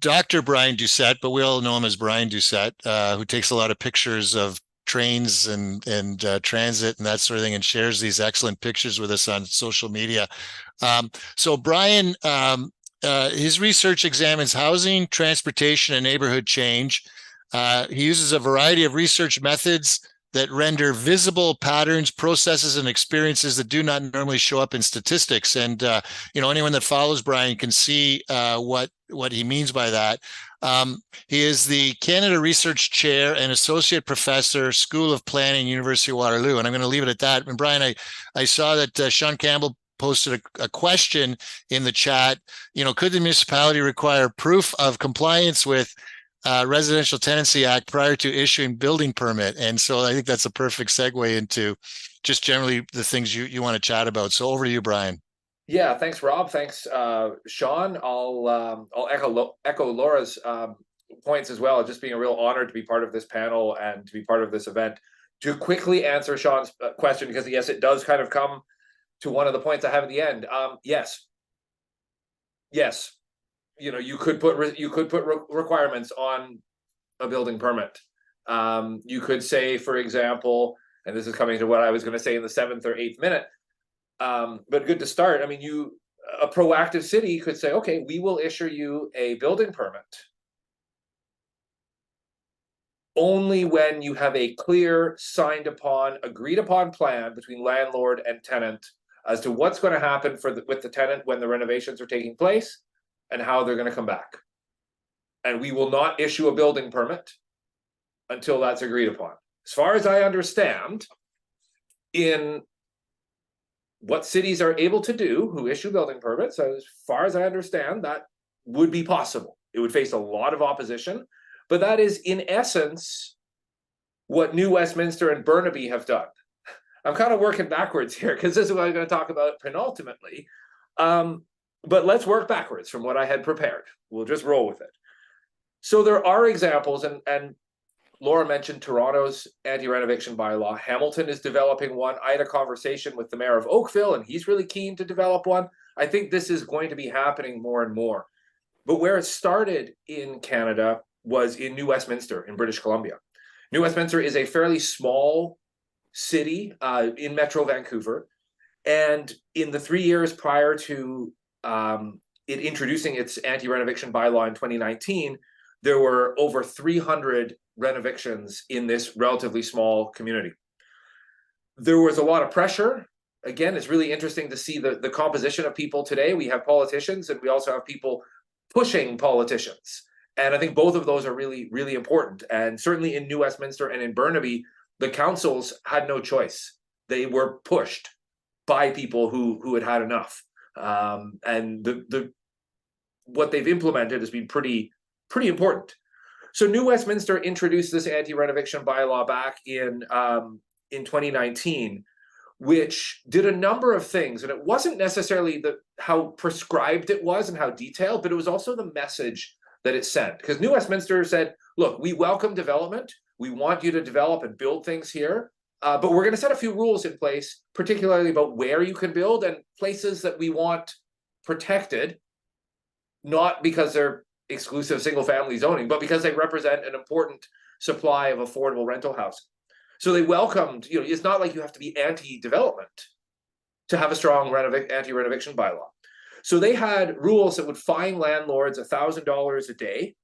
Dr. Brian Doucet, but we all know him as Brian Doucet, who takes a lot of pictures of trains and transit and that sort of thing, and shares these excellent pictures with us on social media. So Brian, his research examines housing, transportation, and neighborhood change. He uses a variety of research methods that render visible patterns, processes, and experiences that do not normally show up in statistics. And anyone that follows Brian can see what he means by that. He is the Canada Research Chair and Associate Professor, School of Planning, University of Waterloo. And I'm going to leave it at that. And Brian, I saw that Sean Campbell posted a question in the chat. Could the municipality require proof of compliance with Residential Tenancy Act prior to issuing building permit? And so I think that's a perfect segue into just generally the things you want to chat about. So over to you, Brian. Yeah, thanks, Rob. Thanks, Sean. I'll echo Laura's points as well. Just being a real honor to be part of this panel and to be part of this event. To quickly answer Sean's question, because yes, it does kind of come to one of the points I have at the end. Yes. You could put requirements on a building permit. You could say, for example, and this is coming to what I was going to say in the 7th or 8th minute, but good to start. I mean, a proactive city could say, okay, we will issue you a building permit only when you have a clear, signed upon, agreed upon plan between landlord and tenant as to what's going to happen with the tenant when the renovations are taking place and how they're going to come back. And we will not issue a building permit until that's agreed upon. As far as I understand, in what cities are able to do who issue building permits, as far as I understand, that would be possible. It would face a lot of opposition, but that is in essence what New Westminster and Burnaby have done. I'm kind of working backwards here because this is what I'm going to talk about penultimately. But let's work backwards from what I had prepared. We'll just roll with it. So there are examples, and Laura mentioned Toronto's anti-renoviction bylaw. Hamilton is developing one. I had a conversation with the mayor of Oakville, and he's really keen to develop one. I think this is going to be happening more and more. But where it started in Canada was in New Westminster in British Columbia. New Westminster is a fairly small city in Metro Vancouver. And in the 3 years prior to it introducing its anti-renoviction bylaw in 2019, there were over 300 renovictions in this relatively small community. There was a lot of pressure. Again, it's really interesting to see the composition of people today. We have politicians and we also have people pushing politicians. And I think both of those are really, really important. And certainly in New Westminster and in Burnaby, the councils had no choice. They were pushed by people who had had enough. And what they've implemented has been pretty important. So New Westminster introduced this anti-renoviction bylaw back in 2019, which did a number of things. And it wasn't necessarily how prescribed it was and how detailed, but it was also the message that it sent. Because New Westminster said, look, we welcome development. We want you to develop and build things here. But we're going to set a few rules in place, particularly about where you can build and places that we want protected, not because they're exclusive single-family zoning, but because they represent an important supply of affordable rental housing. So they welcomed, it's not like you have to be anti-development to have a strong anti-renoviction bylaw. So they had rules that would fine landlords $1,000 a day.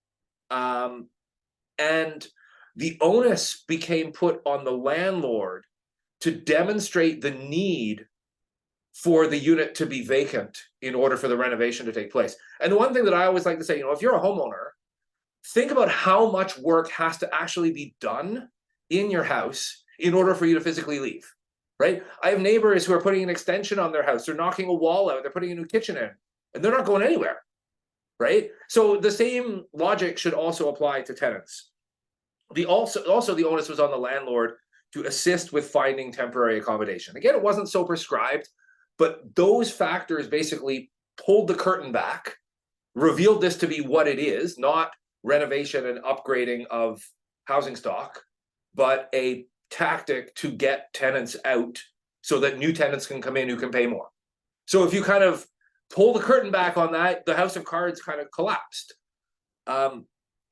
And the onus became put on the landlord to demonstrate the need for the unit to be vacant in order for the renovation to take place. And the one thing that I always like to say, if you're a homeowner, think about how much work has to actually be done in your house in order for you to physically leave, right? I have neighbors who are putting an extension on their house. They're knocking a wall out. They're putting a new kitchen in, and they're not going anywhere, right? So the same logic should also apply to tenants. Also the onus was on the landlord to assist with finding temporary accommodation. Again, it wasn't so prescribed, but those factors basically pulled the curtain back, revealed this to be what it is, not renovation and upgrading of housing stock, but a tactic to get tenants out so that new tenants can come in who can pay more. So if you kind of pull the curtain back on that, the house of cards kind of collapsed.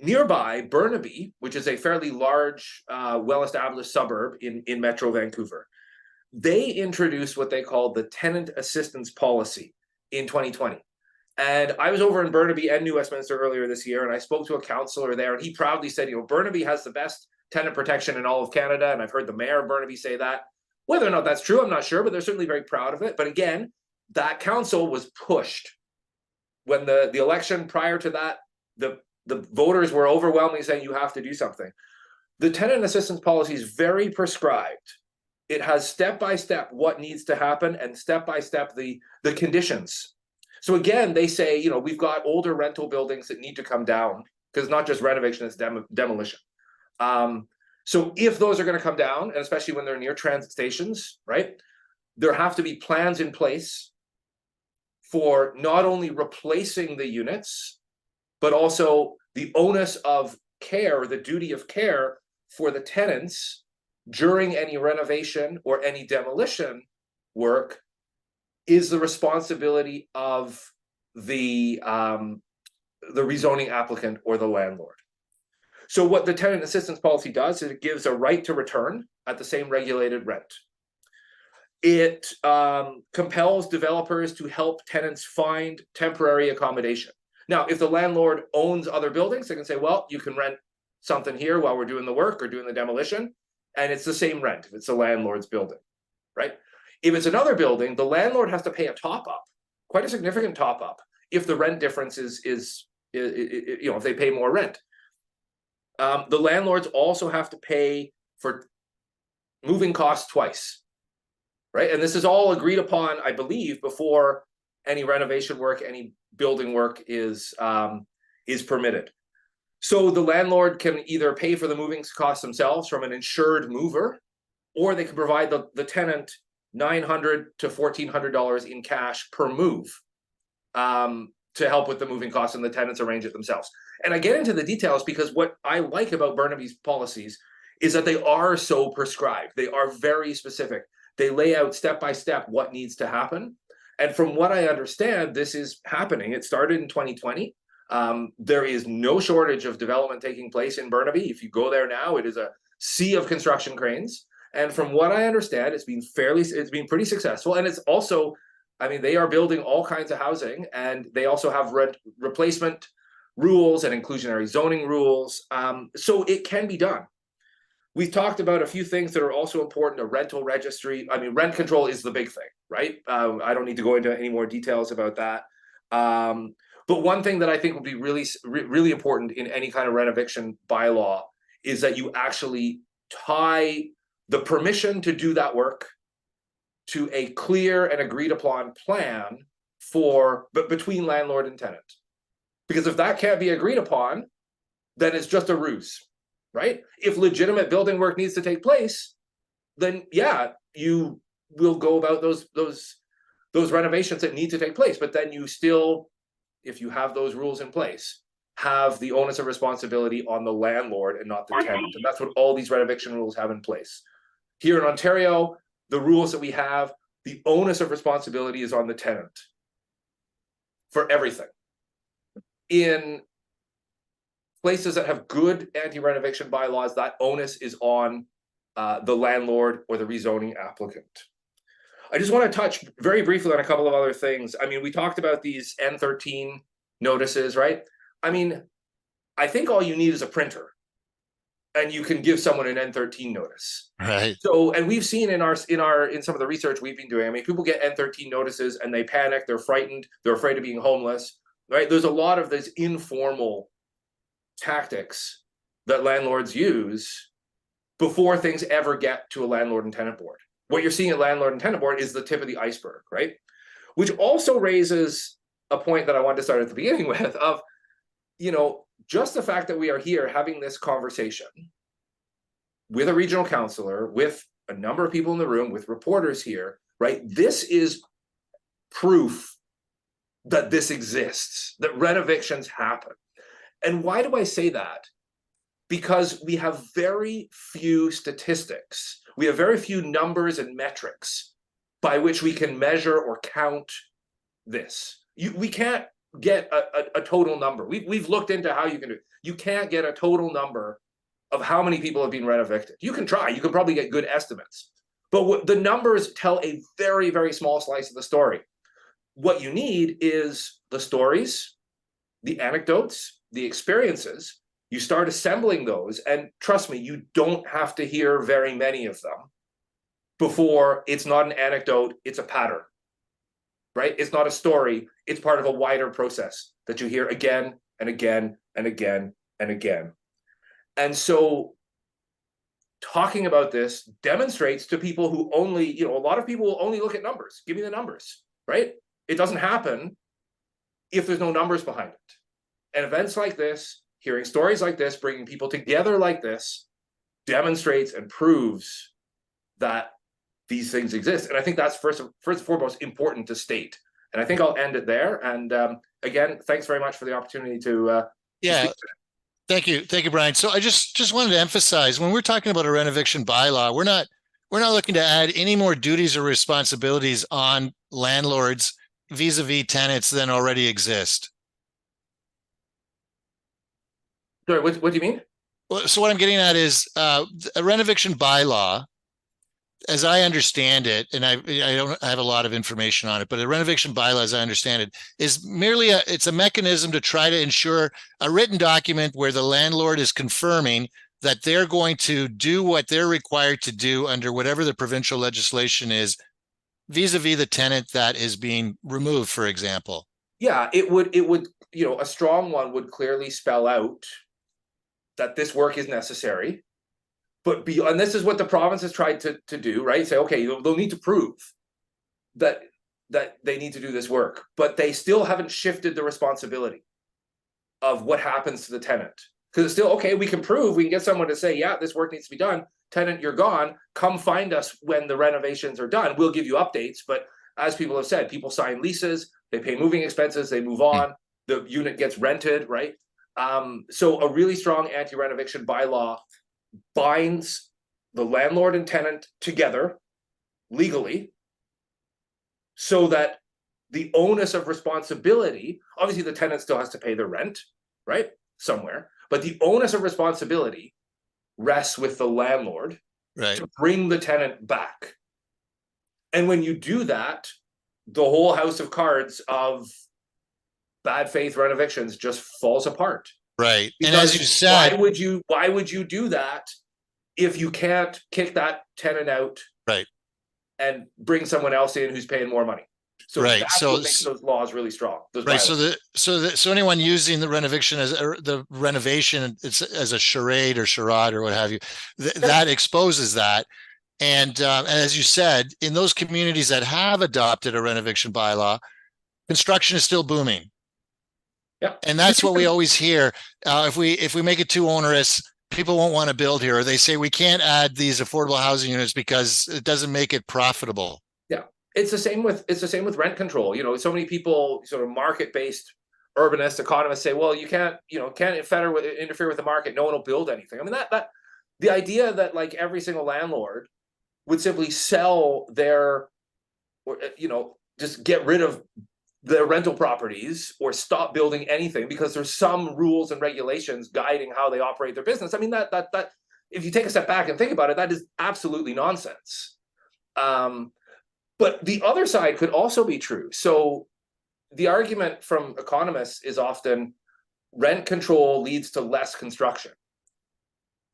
Nearby, Burnaby, which is a fairly large, well-established suburb in Metro Vancouver, they introduced what they called the tenant assistance policy in 2020. And I was over in Burnaby and New Westminster earlier this year, and I spoke to a councillor there, and he proudly said, Burnaby has the best tenant protection in all of Canada, and I've heard the mayor of Burnaby say that. Whether or not that's true, I'm not sure, but they're certainly very proud of it. But again, that council was pushed. When the election prior to that, the voters were overwhelmingly saying you have to do something. The tenant assistance policy is very prescribed. It has step-by-step what needs to happen and step-by-step the conditions. So again, they say, we've got older rental buildings that need to come down, because not just renovation, it's demolition. So if those are going to come down, and especially when they're near transit stations, right, there have to be plans in place for not only replacing the units, but also the onus of care, the duty of care for the tenants during any renovation or any demolition work is the responsibility of the rezoning applicant or the landlord. So what the tenant assistance policy does is it gives a right to return at the same regulated rent. It compels developers to help tenants find temporary accommodation. Now, if the landlord owns other buildings, they can say, well, you can rent something here while we're doing the work or doing the demolition, and it's the same rent if it's the landlord's building, right? If it's another building, the landlord has to pay a top-up, quite a significant top-up, if the rent difference is if they pay more rent. The landlords also have to pay for moving costs twice, right? And this is all agreed upon, I believe, before any renovation work, any building work is permitted. So the landlord can either pay for the moving costs themselves from an insured mover, or they can provide the tenant $900 to $1,400 in cash per move to help with the moving costs, and the tenants arrange it themselves. And I get into the details because what I like about Burnaby's policies is that they are so prescribed. They are very specific. They lay out step by step what needs to happen. And from what I understand, this is happening. It started in 2020. There is no shortage of development taking place in Burnaby. If you go there now, it is a sea of construction cranes. And from what I understand, it's been pretty successful. And it's also, they are building all kinds of housing, and they also have rent replacement rules and inclusionary zoning rules. So it can be done. We've talked about a few things that are also important: a rental registry. Rent control is the big thing, right? I don't need to go into any more details about that. But one thing that I think would be really, really important in any kind of renoviction bylaw is that you actually tie the permission to do that work to a clear and agreed upon plan between landlord and tenant. Because if that can't be agreed upon, then it's just a ruse, right? If legitimate building work needs to take place, then yeah, you will go about those renovations that need to take place. But then you still, if you have those rules in place, have the onus of responsibility on the landlord and not the tenant. And that's what all these renoviction rules have in place. Here in Ontario, the rules that we have, the onus of responsibility is on the tenant for everything. In places that have good anti-renoviction bylaws, that onus is on the landlord or the rezoning applicant. I just want to touch very briefly on a couple of other things. We talked about these N13 notices, right? I think all you need is a printer, and you can give someone an N13 notice. Right. So, and we've seen in some of the research we've been doing, people get N13 notices and they panic, they're frightened, they're afraid of being homeless, right? There's a lot of these informal tactics that landlords use before things ever get to a landlord and tenant board. What you're seeing at landlord and tenant board is the tip of the iceberg, right? Which also raises a point that I wanted to start at the beginning with of, just the fact that we are here having this conversation with a regional councillor, with a number of people in the room, with reporters here, right? This is proof that this exists, that renovictions happen. And why do I say that? Because we have very few statistics. We have very few numbers and metrics by which we can measure or count this. We can't get a total number. We've looked into how you can do it. You can't get a total number of how many people have been rent-evicted. You can try. You can probably get good estimates. But the numbers tell a very, very small slice of the story. What you need is the stories, the anecdotes, the experiences. You start assembling those, and trust me, you don't have to hear very many of them before it's not an anecdote, it's a pattern, right? It's not a story, it's part of a wider process that you hear again and again and again and again. And so talking about this demonstrates to people who only, a lot of people will only look at numbers. Give me the numbers, right? It doesn't happen if there's no numbers behind it. And events like this, hearing stories like this, bringing people together like this, demonstrates and proves that these things exist. And I think that's first and foremost important to state. And I think I'll end it there. And again, thanks very much for the opportunity to Yeah. speak. Thank you, Brian. So I just wanted to emphasize, when we're talking about a renoviction bylaw, we're not looking to add any more duties or responsibilities on landlords vis-a-vis tenants than already exist. Sorry, what do you mean? Well, so what I'm getting at is a renoviction bylaw, as I understand it, and I don't have a lot of information on it, but a renoviction bylaw, as I understand it, is merely it's a mechanism to try to ensure a written document where the landlord is confirming that they're going to do what they're required to do under whatever the provincial legislation is vis-a-vis the tenant that is being removed, for example. Yeah, it would, a strong one would clearly spell out that this work is necessary. But and this is what the province has tried to do, right? Say, okay, they'll need to prove that they need to do this work, but they still haven't shifted the responsibility of what happens to the tenant. Because it's still, okay, we can prove, we can get someone to say, yeah, this work needs to be done. Tenant, you're gone. Come find us when the renovations are done. We'll give you updates. But as people have said, people sign leases, they pay moving expenses, they move on, the unit gets rented, right? So a really strong anti-renoviction bylaw binds the landlord and tenant together legally so that the onus of responsibility, obviously the tenant still has to pay the rent, right? Somewhere, but the onus of responsibility rests with the landlord, right, to bring the tenant back. And when you do that, the whole house of cards of bad faith renovictions just falls apart. Right. Because and as you said, why would you do that if you can't kick that tenant out, right, and bring someone else in who's paying more money? So right. that's what makes those laws really strong. Right. So anyone using the renoviction as the renovation, it's as a charade or charade or what have you, that exposes that. And as you said, in those communities that have adopted a renoviction bylaw, construction is still booming. Yeah. And that's what we always hear. If we make it too onerous, people won't want to build here. Or they say we can't add these affordable housing units because it doesn't make it profitable. Yeah. It's the same with rent control. So many people, sort of market-based urbanists, economists say, well, you can't interfere with the market. No one will build anything. I mean, that the idea that like every single landlord would simply sell their, or just get rid of their rental properties or stop building anything because there's some rules and regulations guiding how they operate their business. I mean, that if you take a step back and think about it, that is absolutely nonsense. But the other side could also be true. So the argument from economists is often rent control leads to less construction,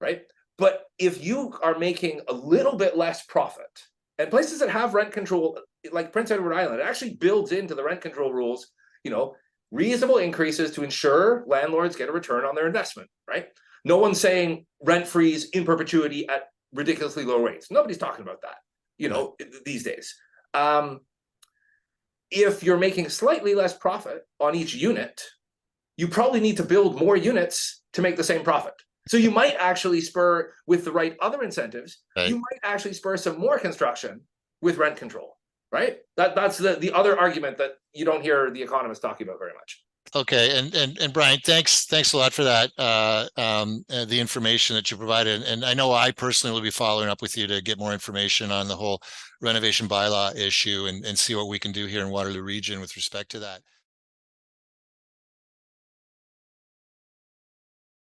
right? But if you are making a little bit less profit, and places that have rent control, like Prince Edward Island, it actually builds into the rent control rules, reasonable increases to ensure landlords get a return on their investment, right? No one's saying rent freeze in perpetuity at ridiculously low rates. Nobody's talking about that, these days. If you're making slightly less profit on each unit, you probably need to build more units to make the same profit. So you might actually spur, with the right other incentives, you might actually spur some more construction with rent control, right? That's the other argument that you don't hear the economists talking about very much. Okay, and Brian, thanks a lot for that, the information that you provided. And I know I personally will be following up with you to get more information on the whole renovation bylaw issue and see what we can do here in Waterloo Region with respect to that.